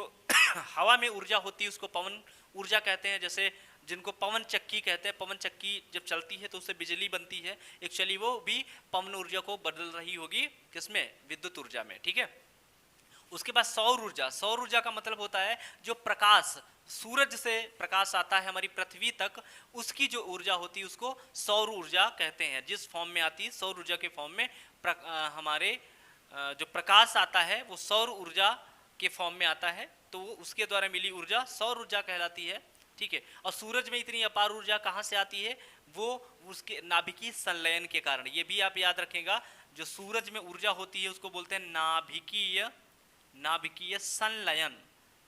S1: हवा में ऊर्जा होती है उसको पवन ऊर्जा कहते हैं। जैसे जिनको पवन चक्की कहते हैं, पवन चक्की जब चलती है तो उससे बिजली बनती है, एक्चुअली वो भी पवन ऊर्जा को बदल रही होगी, किसमें? विद्युत ऊर्जा में। ठीक है, उसके बाद सौर ऊर्जा, सौर ऊर्जा का मतलब होता है जो प्रकाश, सूरज से प्रकाश आता है हमारी पृथ्वी तक, उसकी जो ऊर्जा होती है उसको सौर ऊर्जा कहते हैं। जिस फॉर्म में आती है सौर ऊर्जा के फॉर्म में हमारे जो प्रकाश आता है वो सौर ऊर्जा के फॉर्म में आता है, तो उसके द्वारा मिली ऊर्जा सौर ऊर्जा कहलाती है। ठीक है, और सूरज में इतनी अपार ऊर्जा कहाँ से आती है? वो उसके नाभिकीय संलयन के कारण। ये भी आप याद रखेगा, जो सूरज में ऊर्जा होती है उसको बोलते हैं नाभिकीय, नाभिकीय संलयन,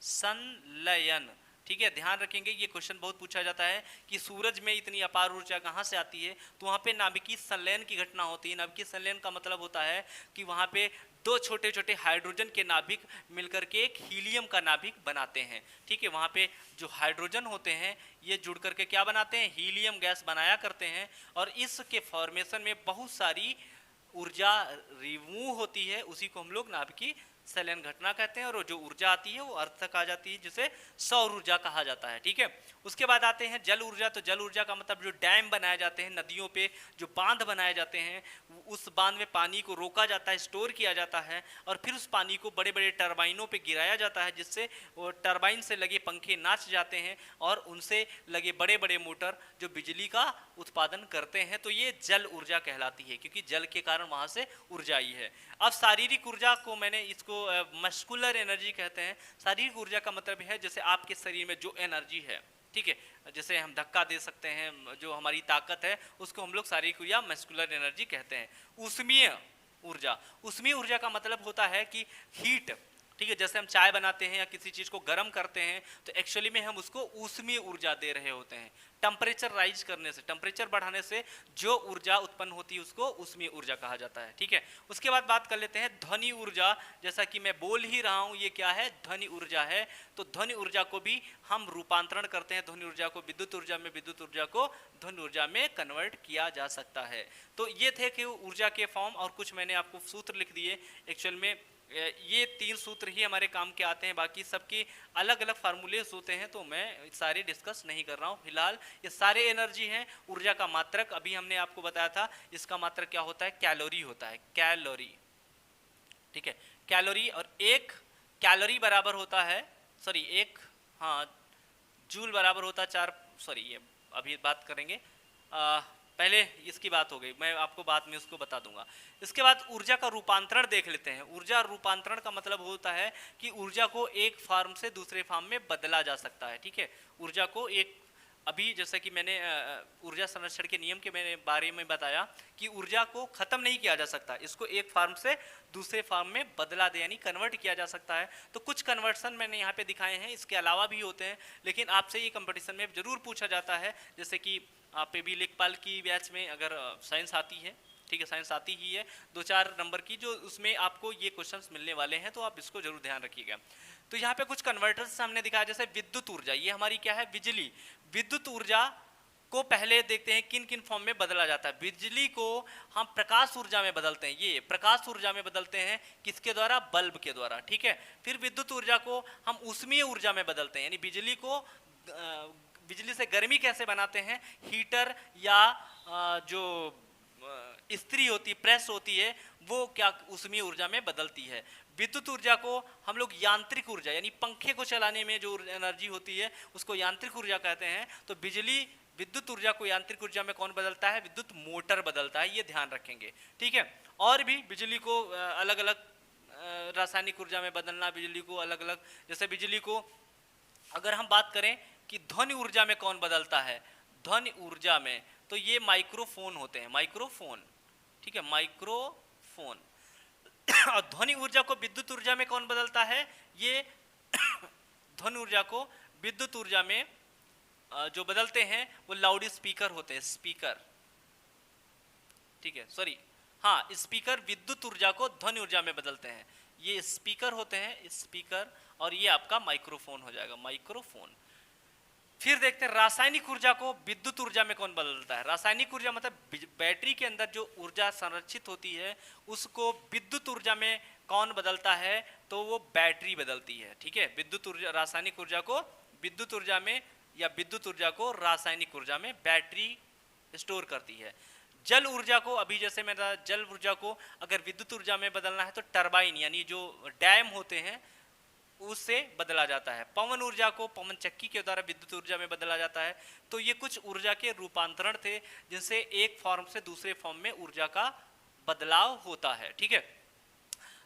S1: संलयन। ठीक है, ध्यान रखेंगे, ये क्वेश्चन बहुत पूछा जाता है कि सूरज में इतनी अपार ऊर्जा कहाँ से आती है, तो वहाँ पे नाभिकीय संलयन की घटना होती है। नाभिकीय संलयन का मतलब होता है कि वहाँ पे दो छोटे छोटे हाइड्रोजन के नाभिक मिलकर के एक हीलियम का नाभिक बनाते हैं। ठीक है, वहाँ पे जो हाइड्रोजन होते हैं ये जुड़ करके क्या बनाते हैं? हीलियम गैस बनाया करते हैं, और इसके फॉर्मेशन में बहुत सारी ऊर्जा रिमूव होती है, उसी को हम लोग नाभिकीय संलयन घटना कहते हैं, और जो ऊर्जा आती है वो अर्थ तक आ जाती है, जिसे सौर ऊर्जा कहा जाता है। ठीक है, उसके बाद आते हैं जल ऊर्जा। तो जल ऊर्जा का मतलब जो डैम बनाए जाते हैं नदियों पे, जो बांध बनाए जाते हैं, उस बांध में पानी को रोका जाता है, स्टोर किया जाता है, और फिर उस पानी को बड़े बड़े टरबाइनों पे गिराया जाता है, जिससे वो टरबाइन से लगे पंखे नाच जाते हैं और उनसे लगे बड़े बड़े मोटर जो बिजली का उत्पादन करते हैं। तो ये जल ऊर्जा कहलाती है, क्योंकि जल के कारण वहां से ऊर्जा आई है। अब शारीरिक ऊर्जा को मैंने इसको मस्कुलर एनर्जी कहते हैं। शारीरिक ऊर्जा का मतलब है जैसे आपके शरीर में जो एनर्जी है, ठीक है, जैसे हम धक्का दे सकते हैं, जो हमारी ताकत है उसको हम लोग शारीरिक या मस्कुलर एनर्जी कहते हैं। ऊष्मीय ऊर्जा, ऊष्मीय ऊर्जा का मतलब होता है कि हीट, ठीक है, जैसे हम चाय बनाते हैं या किसी चीज को गर्म करते हैं तो एक्चुअली में हम उसको ऊष्मीय ऊर्जा दे रहे होते हैं। टेम्परेचर राइज करने से, टेम्परेचर बढ़ाने से जो ऊर्जा उत्पन्न होती है उसको ऊष्मीय ऊर्जा कहा जाता है। ठीक है, उसके बाद बात कर लेते हैं ध्वनि ऊर्जा। जैसा कि मैं बोल ही रहा हूं, ये क्या है, ध्वनि ऊर्जा है। तो ध्वनि ऊर्जा को भी हम रूपांतरण करते हैं, ध्वनि ऊर्जा को विद्युत ऊर्जा में, विद्युत ऊर्जा को ध्वनि ऊर्जा में कन्वर्ट किया जा सकता है। तो ये थे कि ऊर्जा के फॉर्म, और कुछ मैंने आपको सूत्र लिख दिए। एक्चुअल में ये 3 सूत्र ही हमारे काम के आते हैं, बाकी सबके अलग अलग फार्मूलेस होते हैं, तो मैं सारे डिस्कस नहीं कर रहा हूँ। फिलहाल ये सारे एनर्जी हैं। ऊर्जा का मात्रक अभी हमने आपको बताया था, इसका मात्रक क्या होता है, कैलोरी होता है, कैलोरी। ठीक है, कैलोरी, और एक कैलोरी बराबर होता है, सॉरी एक, हाँ, जूल बराबर होता है 4, सॉरी ये अभी बात करेंगे, पहले इसकी बात हो गई, मैं आपको बाद में उसको बता दूंगा। इसके बाद ऊर्जा का रूपांतरण देख लेते हैं। ऊर्जा रूपांतरण का मतलब होता है कि ऊर्जा को एक फॉर्म से दूसरे फॉर्म में बदला जा सकता है। ठीक है, ऊर्जा को एक, अभी जैसे कि मैंने ऊर्जा संरक्षण के नियम के मेरे बारे में बताया कि ऊर्जा को खत्म नहीं किया जा सकता, इसको एक फॉर्म से दूसरे फॉर्म में बदला दे, यानी कन्वर्ट किया जा सकता है। तो कुछ कन्वर्सन मैंने यहाँ पे दिखाए हैं, इसके अलावा भी होते हैं, लेकिन आपसे ये कंपटीशन में जरूर पूछा जाता है। जैसे कि आप पे भी लेखपाल की बैच में अगर साइंस आती है, ठीक है, साइंस आती ही है 2-4 नंबर की, जो उसमें आपको ये क्वेश्चंस मिलने वाले हैं, तो आप इसको जरूर ध्यान रखिएगा। तो यहाँ पे कुछ कन्वर्टर्स हमने दिखाया, जैसे विद्युत ऊर्जा, ये हमारी क्या है, बिजली। विद्युत ऊर्जा को पहले देखते हैं किन किन फॉर्म में बदला जाता है। बिजली को हम प्रकाश ऊर्जा में बदलते हैं, ये प्रकाश ऊर्जा में बदलते हैं, किसके द्वारा, बल्ब के द्वारा। ठीक है, फिर विद्युत ऊर्जा को हम ऊष्मीय ऊर्जा में बदलते हैं, यानी बिजली को, बिजली से गर्मी कैसे बनाते हैं, हीटर या जो इस्त्री होती, प्रेस होती है, वो क्या ऊष्मीय ऊर्जा में बदलती है। विद्युत ऊर्जा को हम लोग यांत्रिक ऊर्जा, यानी पंखे को चलाने में जो एनर्जी होती है उसको यांत्रिक ऊर्जा कहते हैं। तो बिजली, विद्युत ऊर्जा को यांत्रिक ऊर्जा में कौन बदलता है, विद्युत मोटर बदलता है, ये ध्यान रखेंगे। ठीक है, और भी बिजली को अलग अलग रासायनिक ऊर्जा में बदलना, बिजली को अलग अलग, जैसे बिजली को अगर हम बात करें कि ध्वनि ऊर्जा में कौन बदलता है, ध्वनि ऊर्जा में तो ये माइक्रोफोन होते हैं, माइक्रोफोन। ठीक है, माइक्रोफोन। और ध्वनि ऊर्जा को विद्युत ऊर्जा में कौन बदलता है, ये ध्वनि ऊर्जा को विद्युत ऊर्जा में जो बदलते हैं वो लाउड स्पीकर होते हैं, स्पीकर। ठीक है, सॉरी, हाँ, स्पीकर विद्युत ऊर्जा को ध्वनि ऊर्जा में बदलते हैं, ये स्पीकर होते हैं, स्पीकर। और ये आपका माइक्रोफोन हो जाएगा, माइक्रोफोन। फिर देखते हैं रासायनिक ऊर्जा को विद्युत ऊर्जा में कौन बदलता है। रासायनिक ऊर्जा मतलब बैटरी के अंदर जो ऊर्जा संरक्षित होती है उसको विद्युत ऊर्जा में कौन बदलता है, तो वो बैटरी बदलती है। ठीक है, विद्युत ऊर्जा, रासायनिक ऊर्जा को विद्युत ऊर्जा में, या विद्युत ऊर्जा को रासायनिक ऊर्जा में बैटरी स्टोर करती है। जल ऊर्जा को, अभी जैसे मैंने जल ऊर्जा को अगर विद्युत ऊर्जा में बदलना है तो टरबाइन, यानी जो डैम होते हैं उससे बदला जाता है। पवन ऊर्जा को पवन चक्की के द्वारा विद्युत ऊर्जा में बदला जाता है। तो ये कुछ ऊर्जा के रूपांतरण थे जिनसे एक फॉर्म से दूसरे फॉर्म में ऊर्जा का बदलाव होता है। ठीक है,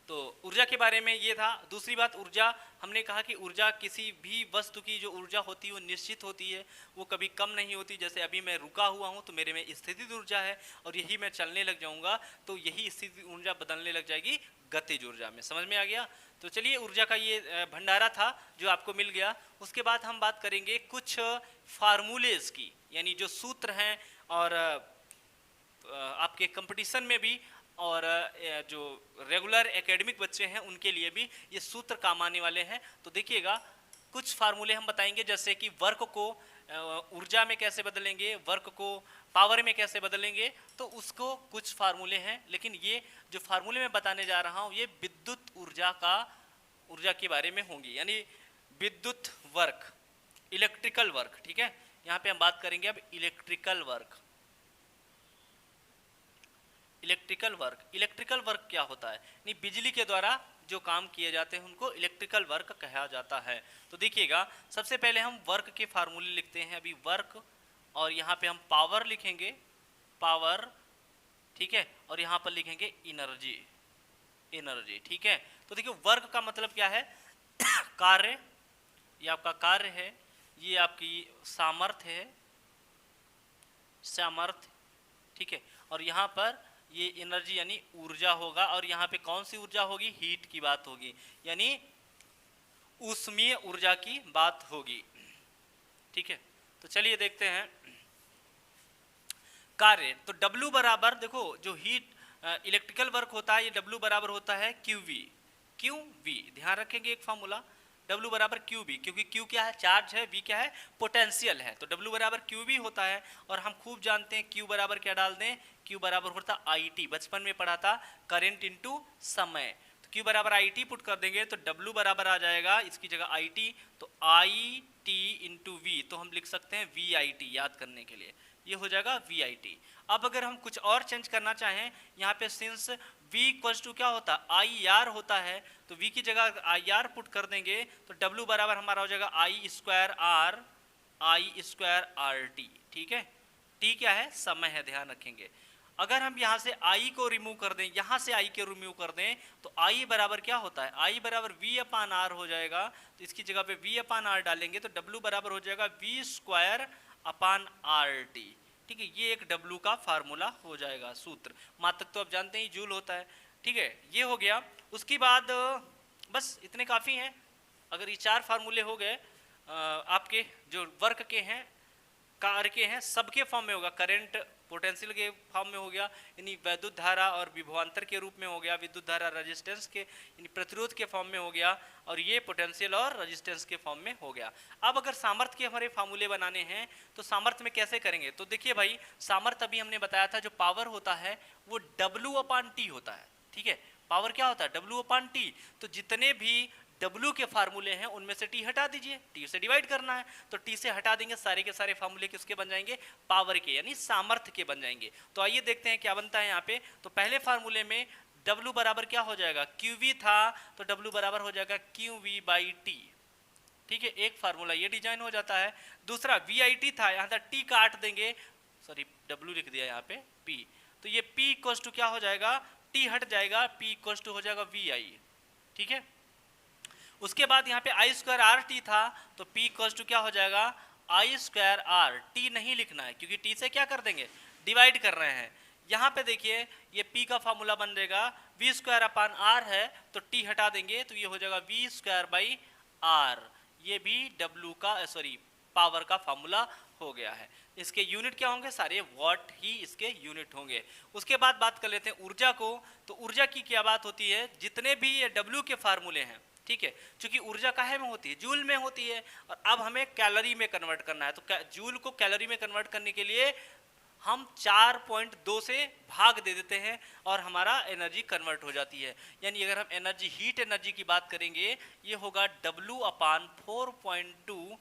S1: तो ऊर्जा के बारे में ये था। दूसरी बात, ऊर्जा, हमने कहा कि ऊर्जा किसी भी वस्तु की जो ऊर्जा होती है वो निश्चित होती है, वो कभी कम नहीं होती। जैसे अभी मैं रुका हुआ हूँ तो मेरे में स्थितिज ऊर्जा है, और यही मैं चलने लग जाऊंगा तो यही स्थिति ऊर्जा बदलने लग जाएगी गतिज ऊर्जा में। समझ में आ गया? तो चलिए, ऊर्जा का ये भंडारा था जो आपको मिल गया। उसके बाद हम बात करेंगे कुछ फार्मूलेज की, यानी जो सूत्र हैं, और आपके कंपटीशन में भी और जो रेगुलर एकेडमिक बच्चे हैं उनके लिए भी ये सूत्र काम आने वाले हैं। तो देखिएगा, कुछ फार्मूले हम बताएंगे, जैसे कि वर्क को ऊर्जा में कैसे बदलेंगे, वर्क को पावर में कैसे बदलेंगे, तो उसको कुछ फार्मूले हैं, लेकिन ये जो फार्मूले मैं बताने जा रहा हूँ ये विद्युत ऊर्जा के बारे में होंगी, यानी विद्युत वर्क, इलेक्ट्रिकल वर्क। ठीक है, यहाँ पे हम बात करेंगे अब इलेक्ट्रिकल वर्क। इलेक्ट्रिकल वर्क क्या होता है, नहीं बिजली के द्वारा जो काम किए जाते हैं उनको इलेक्ट्रिकल वर्क कहा जाता है। तो देखिएगा, सबसे पहले हम वर्क के फार्मूले लिखते हैं अभी, वर्क, और यहाँ पे हम पावर लिखेंगे, पावर, ठीक है, और यहाँ पर लिखेंगे एनर्जी, एनर्जी। ठीक है, तो देखिए वर्क का मतलब क्या है, कार्य, ये आपका कार्य है, ये आपकी सामर्थ्य है, सामर्थ्य। ठीक है, और यहाँ पर ये एनर्जी यानी ऊर्जा होगा, और यहाँ पे कौन सी ऊर्जा होगी, हीट की बात होगी, यानी ऊष्मीय ऊर्जा की बात होगी। ठीक है, तो चलिए देखते हैं कार्य। तो W बराबर, देखो जो हीट इलेक्ट्रिकल वर्क होता है ये W बराबर होता है QV, QV ध्यान रखेंगे एक फॉर्मूला, W बराबर QV, क्योंकि Q क्या है, चार्ज है, V क्या है, पोटेंशियल है, तो W बराबर QV होता है। और हम खूब जानते हैं Q बराबर क्या डाल दें, Q बराबर होता IT, बचपन में पढ़ा था, करंट इनटू समय। तो Q बराबर IT पुट कर देंगे तो W बराबर आ जाएगा इसकी जगह IT, तो IT इंटू V, तो हम लिख सकते हैं VIT, याद करने के लिए ये हो जाएगा VIT। अब अगर हम कुछ और चेंज करना चाहें, यहाँ पे सिंस V इक्वल्स टू क्या होता है, IR होता है, तो V की जगह IR पुट कर देंगे तो W बराबर हमारा हो जाएगा I स्क्वायर RT। ठीक है, T क्या है, समय है, ध्यान रखेंगे। अगर हम यहाँ से I को रिमूव कर दें, यहाँ से I को रिमूव कर दें, तो I बराबर क्या होता है, I बराबर V अपान R हो जाएगा, तो इसकी जगह पे V अपान R डालेंगे तो W बराबर हो जाएगा V स्क्वायर अपान RT। ठीक है, ये एक W का फार्मूला हो जाएगा, सूत्र, मात्रक तो आप जानते ही जूल होता है। ठीक है, ये हो गया। उसके बाद बस इतने काफ़ी हैं। अगर ये 4 फार्मूले हो गए आपके जो वर्क के हैं, कार्य के हैं, सबके फॉर्म में होगा, करंट पोटेंशियल के फॉर्म में हो गया, यानी वैद्युत धारा और विभवांतर के रूप में हो गया, विद्युत धारा रेजिस्टेंस के यानी प्रतिरोध के फॉर्म में हो गया, और ये पोटेंशियल और रेजिस्टेंस के फॉर्म में हो गया। अब अगर सामर्थ्य के हमारे फार्मूले बनाने हैं तो सामर्थ्य में कैसे करेंगे, तो देखिए भाई, सामर्थ्य अभी हमने बताया था, जो पावर होता है वो W/T होता है। ठीक है, पावर क्या होता है, W/T, तो जितने भी W के फार्मूले हैं उनमें से T हटा दीजिए, T से डिवाइड करना है, तो T से हटा देंगे, सारे के सारे फार्मूले किसके बन जाएंगे, पावर के, यानी सामर्थ्य के बन जाएंगे। तो आइए देखते हैं क्या बनता है यहाँ पे। तो पहले फार्मूले में W बराबर क्या हो जाएगा, QV था, तो W बराबर हो जाएगा QV/T। ठीक है, एक फार्मूला ये डिजाइन हो जाता है। दूसरा VIT था, यहाँ तक T काट देंगे, सॉरी W लिख दिया यहाँ पे P, तो ये P इक्वल्स टू क्या हो जाएगा, T हट जाएगा, P इक्वल्स टू हो जाएगा VI। ठीक है, उसके बाद यहाँ पे I स्क्वायर RT था, तो P इक्वल्स टू क्या हो जाएगा, I स्क्वायर R, T नहीं लिखना है क्योंकि T से क्या कर देंगे, डिवाइड कर रहे हैं। यहाँ पे देखिए ये P का फार्मूला बन जाएगा V स्क्वायर अपान R है, तो T हटा देंगे तो ये हो जाएगा V स्क्वायर बाई R, ये भी W का सॉरी पावर का फार्मूला हो गया है। इसके यूनिट क्या होंगे, सारे वॉट ही इसके यूनिट होंगे। उसके बाद बात कर लेते हैं ऊर्जा को। तो ऊर्जा की क्या बात होती है, जितने भी ये W के फार्मूले हैं, ठीक है, क्योंकि ऊर्जा काहे में होती है, जूल में होती है, और अब हमें कैलोरी में कन्वर्ट करना है, तो जूल को कैलोरी में कन्वर्ट करने के लिए हम 4.2 से भाग दे देते हैं और हमारा एनर्जी कन्वर्ट हो जाती है। यानी अगर हम एनर्जी, हीट एनर्जी की बात करेंगे, ये होगा W/4.2,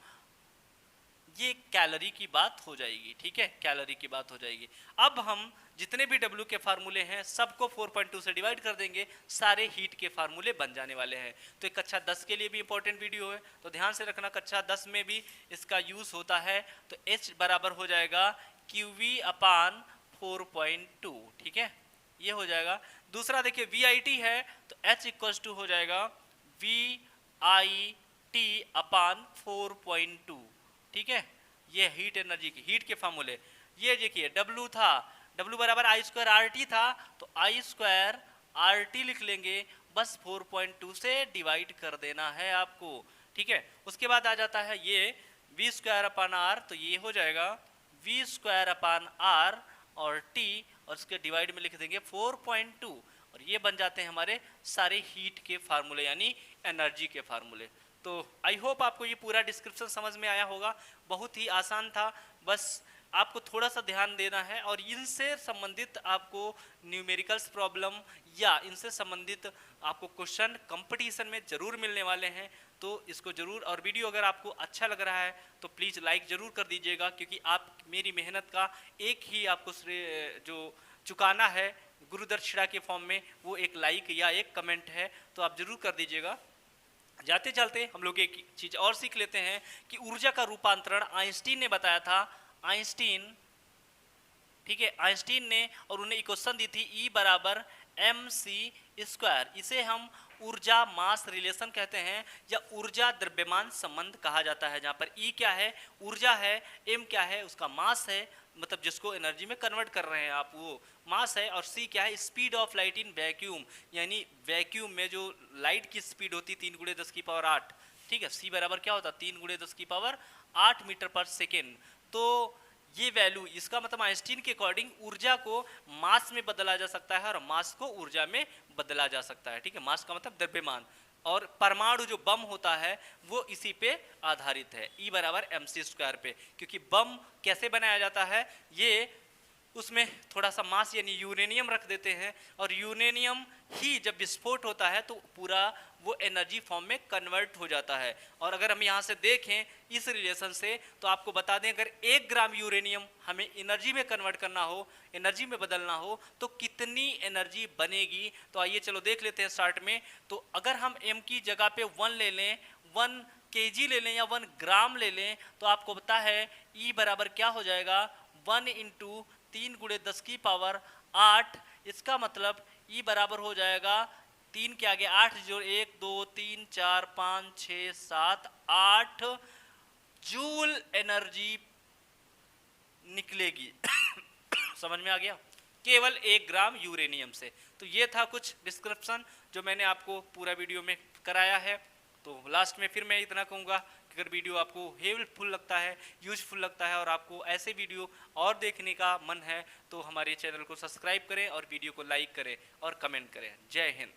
S1: ये कैलोरी की बात हो जाएगी। ठीक है, कैलोरी की बात हो जाएगी। अब हम जितने भी W के फार्मूले हैं सबको 4.2 से डिवाइड कर देंगे, सारे हीट के फार्मूले बन जाने वाले हैं। तो एक कक्षा 10 के लिए भी इंपॉर्टेंट वीडियो है, तो ध्यान से रखना, कक्षा 10 में भी इसका यूज होता है। तो H बराबर हो जाएगा QV/4.2। ठीक है, ये हो जाएगा। दूसरा देखिए VIT है, तो H इक्वल्स टू हो जाएगा VIT/4.2। ठीक है, ये हीट एनर्जी की, हीट के फार्मूले। ये देखिए W था, W बराबर I स्क्वायर RT था, तो I स्क्वायर RT लिख लेंगे, बस 4.2 से डिवाइड कर देना है आपको। ठीक है, उसके बाद आ जाता है ये V स्क्वायर अपान R, तो ये हो जाएगा V स्क्वायर अपान R और T, और उसके डिवाइड में लिख देंगे 4.2, और ये बन जाते हैं हमारे सारे हीट के फार्मूले यानी एनर्जी के फार्मूले। तो आई होप आपको ये पूरा डिस्क्रिप्शन समझ में आया होगा, बहुत ही आसान था, बस आपको थोड़ा सा ध्यान देना है और इनसे संबंधित आपको न्यूमेरिकल्स प्रॉब्लम या इनसे संबंधित आपको क्वेश्चन कंपटीशन में जरूर मिलने वाले हैं। तो इसको जरूर, और वीडियो अगर आपको अच्छा लग रहा है तो प्लीज़ लाइक ज़रूर कर दीजिएगा, क्योंकि आप मेरी मेहनत का एक ही आपको श्रेय जो चुकाना है गुरु दक्षिणा के फॉर्म में, वो एक लाइक या एक कमेंट है, तो आप जरूर कर दीजिएगा। जाते चलते हम लोग एक चीज़ और सीख लेते हैं कि ऊर्जा का रूपांतरण आइंस्टीन ने बताया था। आइंस्टीन, ठीक है, आइंस्टीन ने, और उन्हें इक्वेशन दी थी E बराबर mc²। इसे हम ऊर्जा मास रिलेशन कहते हैं या ऊर्जा द्रव्यमान संबंध कहा जाता है, जहाँ पर E क्या है, ऊर्जा है, M क्या है, उसका मास है, मतलब जिसको एनर्जी में कन्वर्ट कर रहे हैं आप, वो मास है, और C क्या है, speed of light in vacuum, यानी वैक्यूम में जो लाइट की स्पीड होती 3×10⁸, ठीक है। C बराबर क्या होता, 3×10⁸ मीटर पर सेकेंड। तो ये वैल्यू, इसका मतलब आइंस्टीन के अकॉर्डिंग ऊर्जा को मास में बदला जा सकता है और मास को ऊर्जा में बदला जा सकता है, ठीक है। मास का मतलब द्रव्यमान, और परमाणु जो बम होता है वो इसी पे आधारित है, E बराबर mc² पे, क्योंकि बम कैसे बनाया जाता है, ये उसमें थोड़ा सा मास यानी यूरेनियम रख देते हैं, और यूरेनियम ही जब विस्फोट होता है तो पूरा वो एनर्जी फॉर्म में कन्वर्ट हो जाता है। और अगर हम यहाँ से देखें इस रिलेशन से, तो आपको बता दें, अगर 1 ग्राम यूरेनियम हमें एनर्जी में कन्वर्ट करना हो, एनर्जी में बदलना हो, तो कितनी एनर्जी बनेगी। तो आइए चलो देख लेते हैं स्टार्ट में। तो अगर हम m की जगह पे 1 ले लें, 1 kg ले लें या 1 ग्राम ले लें, तो आपको पता है E बराबर क्या हो जाएगा, 1 × 3×10⁸। इसका मतलब E बराबर हो जाएगा 3 के आगे 8 जोड़ 1 2 3 4 5 6 7 8 जूल एनर्जी निकलेगी। समझ में आ गया, केवल 1 ग्राम यूरेनियम से। तो ये था कुछ डिस्क्रिप्शन जो मैंने आपको पूरा वीडियो में कराया है। तो लास्ट में फिर मैं इतना कहूँगा कि अगर वीडियो आपको हेल्पफुल लगता है, यूजफुल लगता है, और आपको ऐसे वीडियो और देखने का मन है, तो हमारे चैनल को सब्सक्राइब करें और वीडियो को लाइक करें और कमेंट करें। जय हिंद।